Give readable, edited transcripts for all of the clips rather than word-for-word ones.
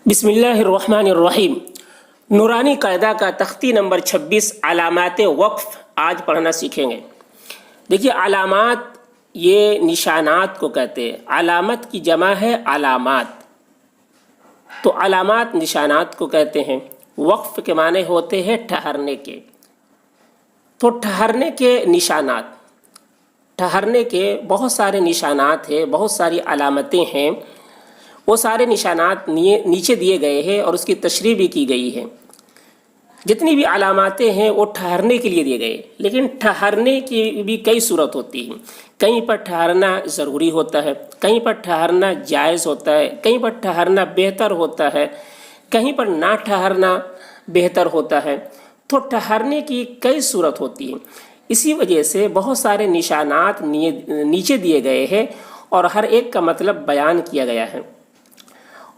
بسم اللہ الرحمن الرحیم۔ نورانی قاعدہ کا تختی نمبر 26 علامات وقف آج پڑھنا سیکھیں گے۔ دیکھیے، علامات یہ نشانات کو کہتے ہیں۔ علامت کی جمع ہے علامات، تو علامات نشانات کو کہتے ہیں۔ وقف کے معنی ہوتے ہیں ٹھہرنے کے، تو ٹھہرنے کے نشانات، ٹھہرنے کے بہت سارے نشانات ہیں، بہت ساری علامتیں ہیں۔ وہ سارے نشانات نیچے دیے گئے ہیں اور اس کی تشریح بھی کی گئی ہے۔ جتنی بھی علاماتیں ہیں وہ ٹھہرنے کے لیے دیے گئے، لیکن ٹھہرنے کی بھی کئی صورت ہوتی ہیں۔ کہیں پر ٹھہرنا ضروری ہوتا ہے، کہیں پر ٹھہرنا جائز ہوتا ہے، کہیں پر ٹھہرنا بہتر ہوتا ہے، کہیں پر نہ ٹھہرنا بہتر ہوتا ہے۔ تو ٹھہرنے کی کئی صورت ہوتی ہیں، اسی وجہ سے بہت سارے نشانات نیچے دیے گئے ہیں اور ہر ایک کا مطلب بیان کیا گیا ہے۔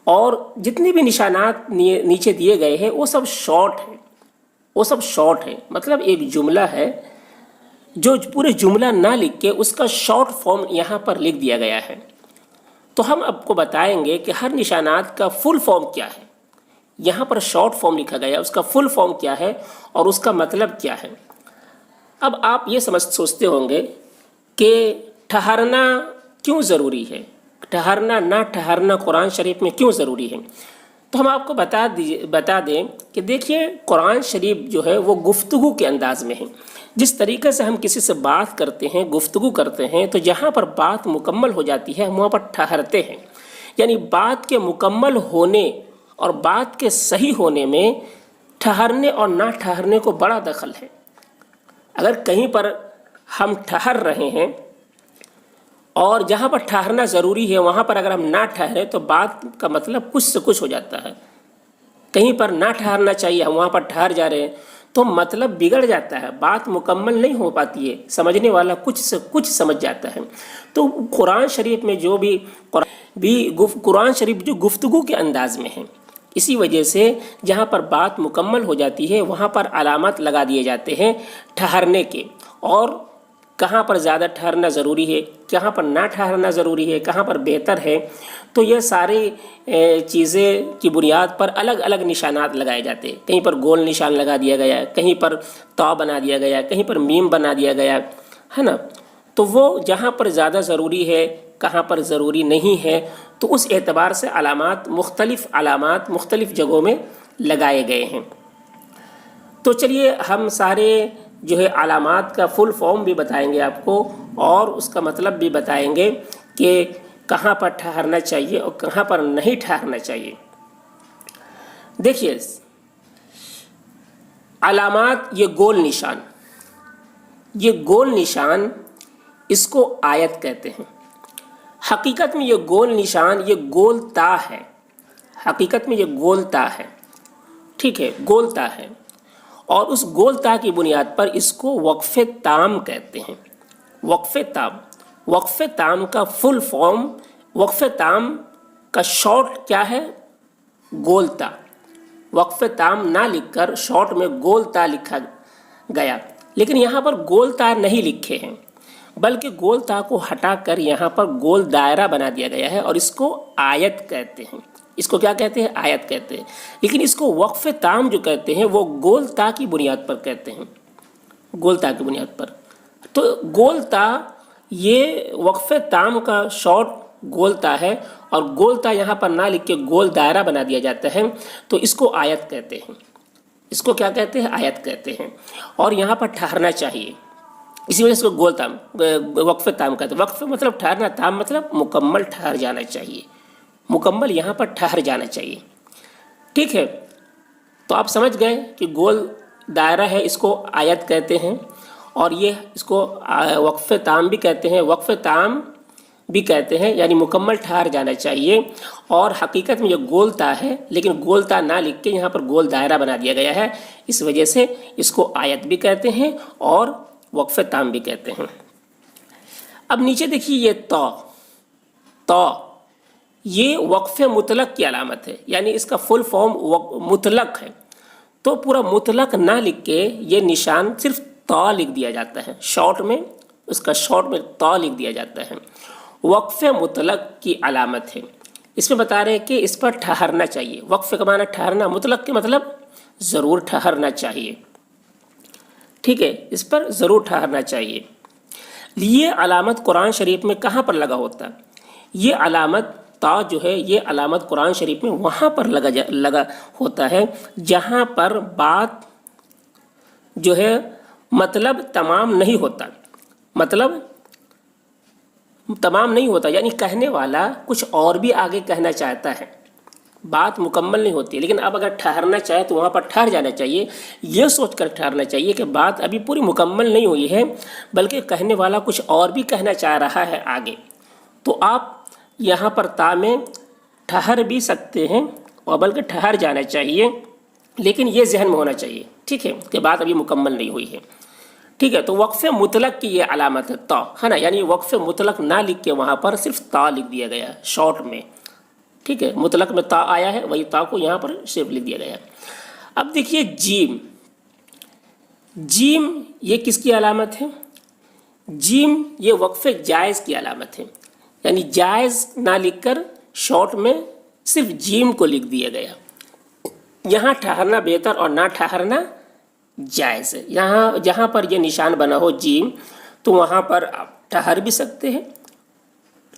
اور جتنے بھی نشانات نیچے دیے گئے ہیں وہ سب شارٹ ہیں، وہ سب شارٹ ہیں، مطلب ایک جملہ ہے جو پورے جملہ نہ لکھ کے اس کا شارٹ فارم یہاں پر لکھ دیا گیا ہے۔ تو ہم آپ کو بتائیں گے کہ ہر نشانات کا فل فارم کیا ہے۔ یہاں پر شارٹ فارم لکھا گیا، اس کا فل فارم کیا ہے اور اس کا مطلب کیا ہے۔ اب آپ یہ سوچتے ہوں گے کہ ٹھہرنا کیوں ضروری ہے، ٹھہرنا نہ ٹھہرنا قرآن شریف میں کیوں ضروری ہے۔ تو ہم آپ کو بتا دیں کہ دیکھیے، قرآن شریف جو ہے وہ گفتگو کے انداز میں ہے۔ جس طریقے سے ہم کسی سے بات کرتے ہیں، گفتگو کرتے ہیں، تو جہاں پر بات مکمل ہو جاتی ہے ہم وہاں پر ٹھہرتے ہیں۔ یعنی بات کے مکمل ہونے اور بات کے صحیح ہونے میں ٹھہرنے اور نہ ٹھہرنے کو بڑا دخل ہے۔ اگر کہیں پر ہم ٹھہر رہے ہیں اور جہاں پر ٹھہرنا ضروری ہے وہاں پر اگر ہم نہ ٹھہریں تو بات کا مطلب کچھ سے کچھ ہو جاتا ہے۔ کہیں پر نہ ٹھہرنا چاہیے، ہم وہاں پر ٹھہر جا رہے ہیں تو مطلب بگڑ جاتا ہے، بات مکمل نہیں ہو پاتی ہے، سمجھنے والا کچھ سے کچھ سمجھ جاتا ہے۔ تو قرآن شریف میں قرآن شریف جو گفتگو کے انداز میں ہے، اسی وجہ سے جہاں پر بات مکمل ہو جاتی ہے وہاں پر علامات لگا دیے جاتے ہیں ٹھہرنے کے، اور کہاں پر زیادہ ٹھہرنا ضروری ہے، کہاں پر نہ ٹھہرنا ضروری ہے، کہاں پر بہتر ہے۔ تو یہ ساری چیزیں کی بنیاد پر الگ الگ نشانات لگائے جاتے ہیں۔ کہیں پر گول نشان لگا دیا گیا، کہیں پر تا بنا دیا گیا، کہیں پر میم بنا دیا گیا ہے نا۔ تو وہ جہاں پر زیادہ ضروری ہے، کہاں پر ضروری نہیں ہے، تو اس اعتبار سے علامات مختلف جگہوں میں لگائے گئے ہیں۔ تو چلیے ہم سارے جو ہے علامات کا فل فارم بھی بتائیں گے آپ کو، اور اس کا مطلب بھی بتائیں گے کہ کہاں پر ٹھہرنا چاہیے اور کہاں پر نہیں ٹھہرنا چاہیے۔ دیکھیے، علامات، یہ گول نشان اس کو آیت کہتے ہیں۔ حقیقت میں یہ گول نشان یہ گول تا ہے، حقیقت میں یہ گول تا ہے، ٹھیک ہے، گول تا ہے، اور اس گول تا کی بنیاد پر اس کو وقف تام کہتے ہیں۔ وقف تام کا فل فارم، وقف تام کا شارٹ کیا ہے؟ گول تا۔ وقف تام نہ لکھ کر شارٹ میں گول تا لکھا گیا، لیکن یہاں پر گول تا نہیں لکھے ہیں، بلکہ گول تا کو ہٹا کر یہاں پر گول دائرہ بنا دیا گیا ہے، اور اس کو آیت کہتے ہیں۔ اس کو کیا کہتے ہیں؟ آیت کہتے ہیں۔ لیکن اس کو وقف تام جو کہتے ہیں وہ گول تا کی بنیاد پر کہتے ہیں، گول تا کی بنیاد پر۔ تو گول تا یہ وقف تام کا شارٹ گول تا ہے، اور گول تا یہاں پر نہ لکھ کے گول دائرہ بنا دیا جاتا ہے، تو اس کو آیت کہتے ہیں۔ اس کو کیا کہتے ہیں؟ آیت کہتے ہیں۔ اور یہاں پر ٹھہرنا چاہیے، اسی وجہ سے اس کو وقف تام کہتے ہیں۔ وقف مطلب ٹھہرنا، تام مطلب مکمل ٹھہر جانا چاہیے، مکمل یہاں پر ٹھہر جانا چاہیے، ٹھیک ہے۔ تو آپ سمجھ گئے کہ گول دائرہ ہے، اس کو آیت کہتے ہیں، اور یہ اس کو وقف تام بھی کہتے ہیں، وقف تام بھی کہتے ہیں، یعنی مکمل ٹھہر جانا چاہیے۔ اور حقیقت میں یہ گول تا ہے، لیکن گول تا نہ لکھ کے یہاں پر گول دائرہ بنا دیا گیا ہے، اس وجہ سے اس کو آیت بھی کہتے ہیں اور وقف تام بھی کہتے ہیں۔ اب نیچے دیکھیے، یہ تا یہ وقف مطلق کی علامت ہے، یعنی اس کا فل فارم مطلق ہے۔ تو پورا مطلق نہ لکھ کے یہ نشان صرف تا لکھ دیا جاتا ہے، شارٹ میں اس کا شارٹ میں تا لکھ دیا جاتا ہے۔ وقف مطلق کی علامت ہے، اس میں بتا رہے ہیں کہ اس پر ٹھہرنا چاہیے. وقف کا معنی ٹھہرنا، مطلق کے مطلب ضرور ٹھہرنا چاہیے. ٹھیک ہے، اس پر ضرور ٹھہرنا چاہیے. یہ علامت قرآن شریف میں کہاں پر لگا ہوتا ہے؟ یہ علامت تا جو ہے یہ علامت قرآن شریف میں وہاں پر لگا ہوتا ہے جہاں پر بات جو ہے مطلب تمام نہیں ہوتا. مطلب تمام نہیں ہوتا یعنی کہنے والا کچھ اور بھی آگے کہنا چاہتا ہے، بات مکمل نہیں ہوتی، لیکن اب اگر ٹھہرنا چاہے تو وہاں پر ٹھہر جانا چاہیے. یہ سوچ کر ٹھہرنا چاہیے کہ بات ابھی پوری مکمل نہیں ہوئی ہے، بلکہ کہنے والا کچھ اور بھی کہنا چاہ رہا ہے آگے. تو آپ یہاں پر تا میں ٹھہر بھی سکتے ہیں اور بلکہ ٹھہر جانا چاہیے، لیکن یہ ذہن میں ہونا چاہیے، ٹھیک ہے، کہ بات ابھی مکمل نہیں ہوئی ہے. ٹھیک ہے، تو وقف مطلق کی یہ علامت ہے تا، ہے نا، یعنی وقف مطلق نہ لکھ کے وہاں پر صرف تا لکھ دیا گیا شارٹ میں. ٹھیک ہے، مطلق میں تا آیا ہے، وہی تا کو یہاں پر صرف لکھ دیا گیا. اب دیکھیے جیم. جیم یہ کس کی علامت ہے؟ جیم یہ وقف جائز کی علامت ہے، یعنی جائز نہ لکھ کر شارٹ میں صرف جیم کو لکھ دیا گیا. یہاں ٹھہرنا بہتر اور نہ ٹھہرنا جائز ہے. یہاں جہاں پر یہ نشان بنا ہو جیم تو وہاں پر آپ ٹھہر بھی سکتے ہیں.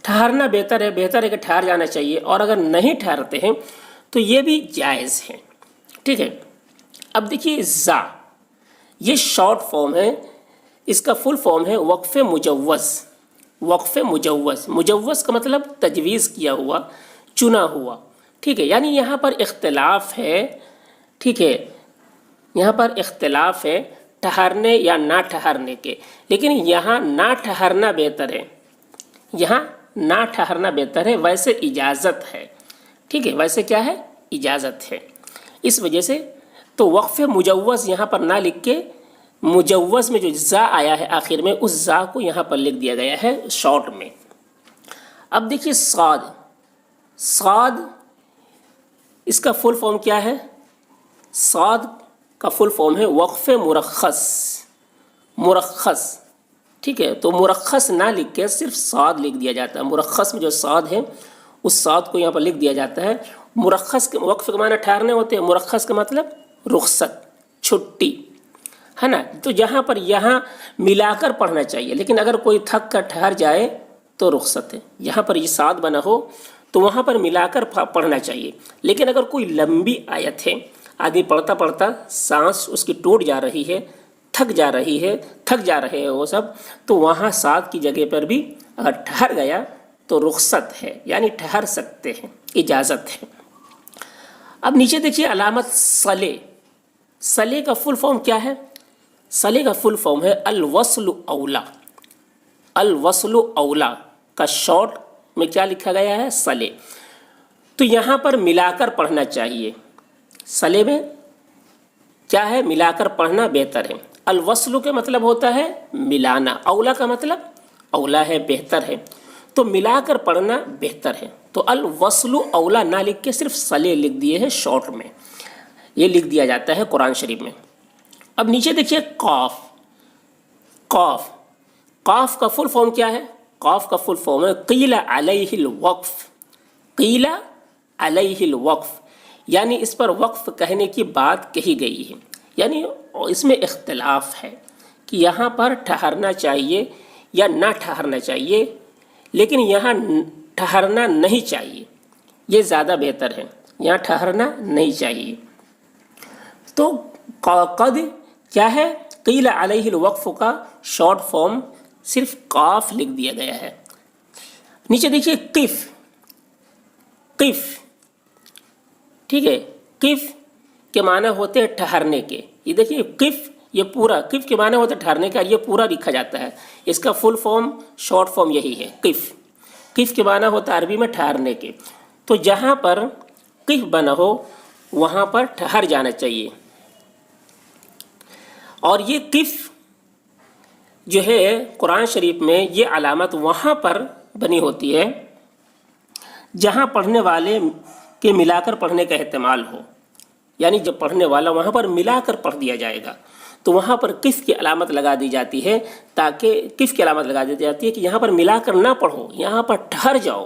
ٹھہرنا بہتر ہے کہ ٹھہر جانا چاہیے، اور اگر نہیں ٹھہرتے ہیں تو یہ بھی جائز ہے. ٹھیک ہے، اب دیکھیے زا، یہ شارٹ فارم ہے، اس کا فل فارم ہے وقف مجوز. وقف مجوز، مجوز کا مطلب تجویز کیا ہوا، چنا ہوا. ٹھیک ہے، یعنی یہاں پر اختلاف ہے. ٹھیک ہے، یہاں پر اختلاف ہے ٹھہرنے یا نہ ٹھہرنے کے، لیکن یہاں نہ ٹھہرنا بہتر ہے. یہاں نہ ٹھہرنا بہتر ہے، ویسے اجازت ہے. ٹھیک ہے، ویسے کیا ہے؟ اجازت ہے. اس وجہ سے تو وقف مجوز یہاں پر نہ لکھ کے مجوز میں جو زا آیا ہے آخر میں، اس زا کو یہاں پر لکھ دیا گیا ہے شارٹ میں. اب دیکھیے صاد. صاد اس کا فل فارم کیا ہے؟ صاد کا فل فارم ہے وقف مرخص. مرخص، ٹھیک ہے، تو مرخص نہ لکھ کے صرف صاد لکھ دیا جاتا ہے. مرخص میں جو صاد ہے اس صاد کو یہاں پر لکھ دیا جاتا ہے. مرخص کے وقف کے معنی ٹھہرنے ہوتے ہیں، مرخص کا مطلب رخصت، چھٹی، ہے نا. تو جہاں پر یہاں ملا کر پڑھنا چاہیے، لیکن اگر کوئی تھک کر ٹھہر جائے تو رخصت ہے. یہاں پر یہ صاد بنا ہو تو وہاں پر ملا کر پڑھنا چاہیے. لیکن اگر کوئی لمبی آیت ہے، آدمی پڑھتا پڑھتا سانس اس کی ٹوٹ جا رہی ہے، تھک جا رہے ہیں وہ سب، تو وہاں صاد کی جگہ پر بھی اگر ٹھہر گیا تو رخصت ہے، یعنی ٹھہر سکتے ہیں، اجازت ہے. اب نیچے دیکھیے علامت صلے. صلے کا فل فارم کیا ہے؟ صلے کا فل فارم ہے الوصل اولا. الوصل اولا کا شارٹ میں کیا لکھا گیا ہے؟ صلے. تو یہاں پر ملا کر پڑھنا چاہیے. صلے میں کیا ہے؟ ملا کر پڑھنا بہتر ہے. الوصل کے مطلب ہوتا ہے ملانا، اولا کا مطلب اولا ہے، بہتر ہے، تو ملا کر پڑھنا بہتر ہے. تو الوصل اولا نہ لکھ کے صرف صلے لکھ دیے ہیں شارٹ میں، یہ لکھ دیا جاتا ہے قرآن شریف میں. اب نیچے دیکھیے قاف. قاف، قاف کا فل فارم کیا ہے؟ قاف کا فل فارم ہے قیل علیہ الوقف. قیل علیہ الوقف، یعنی اس پر وقف کہنے کی بات کہی گئی ہے. یعنی اس میں اختلاف ہے کہ یہاں پر ٹھہرنا چاہیے یا نہ ٹھہرنا چاہیے، لیکن یہاں ٹھہرنا نہیں چاہیے، یہ زیادہ بہتر ہے. یہاں ٹھہرنا نہیں چاہیے. تو قد کیا ہے؟ قیل علیہ الوقف کا شارٹ فارم صرف قاف لکھ دیا گیا ہے. نیچے دیکھیے قف. قف، ٹھیک ہے، قف کے معنی ہوتے ہیں ٹھہرنے کے. یہ دیکھیے قف، یہ پورا قف کے معنی ہوتے ہیں ٹھہرنے کا، یہ پورا لکھا جاتا ہے. اس کا فل فارم شارٹ فارم یہی ہے قف. قف کے معنی ہوتا ہے عربی میں ٹھہرنے کے. تو جہاں پر قف بنا ہو وہاں پر ٹھہر جانا چاہیے. اور یہ قف جو ہے قرآن شریف میں یہ علامت وہاں پر بنی ہوتی ہے جہاں پڑھنے والے کے ملا کر پڑھنے کا احتمال ہو. یعنی جب پڑھنے والا وہاں پر ملا کر پڑھ دیا جائے گا تو وہاں پر قف کی علامت لگا دی جاتی ہے، تاکہ قف کی علامت لگا دی جاتی ہے کہ یہاں پر ملا کر نہ پڑھو، یہاں پر ٹھہر جاؤ،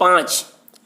5,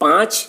5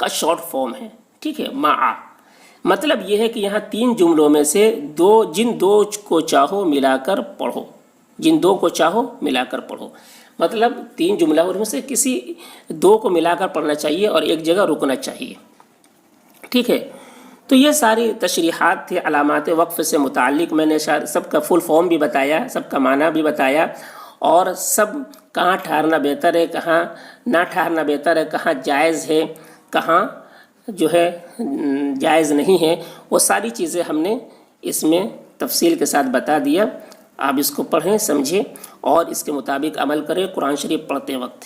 کا شارٹ فارم ہے، ٹھیک ہے، مع۔ مطلب یہ ہے کہ یہاں 3 جملوں میں سے جن دو کو چاہو ملا کر پڑھو، جن 2 کو چاہو ملا کر پڑھو، مطلب 3 جملہ اور میں سے کسی 2 کو ملا کر پڑھنا چاہیے اور ایک جگہ رکنا چاہیے، ٹھیک ہے۔ تو یہ ساری تشریحات تھے علامات وقف سے متعلق، میں نے شاید سب کا فل فارم بھی بتایا، سب کا معنی بھی بتایا، اور سب کہاں ٹھہرنا بہتر ہے، کہاں نہ ٹھہرنا بہتر ہے، کہاں جائز ہے، کہاں جو ہے جائز نہیں ہے، وہ ساری چیزیں ہم نے اس میں تفصیل کے ساتھ بتا دیا۔ آپ اس کو پڑھیں، سمجھیں اور اس کے مطابق عمل کریں قرآن شریف پڑھتے وقت۔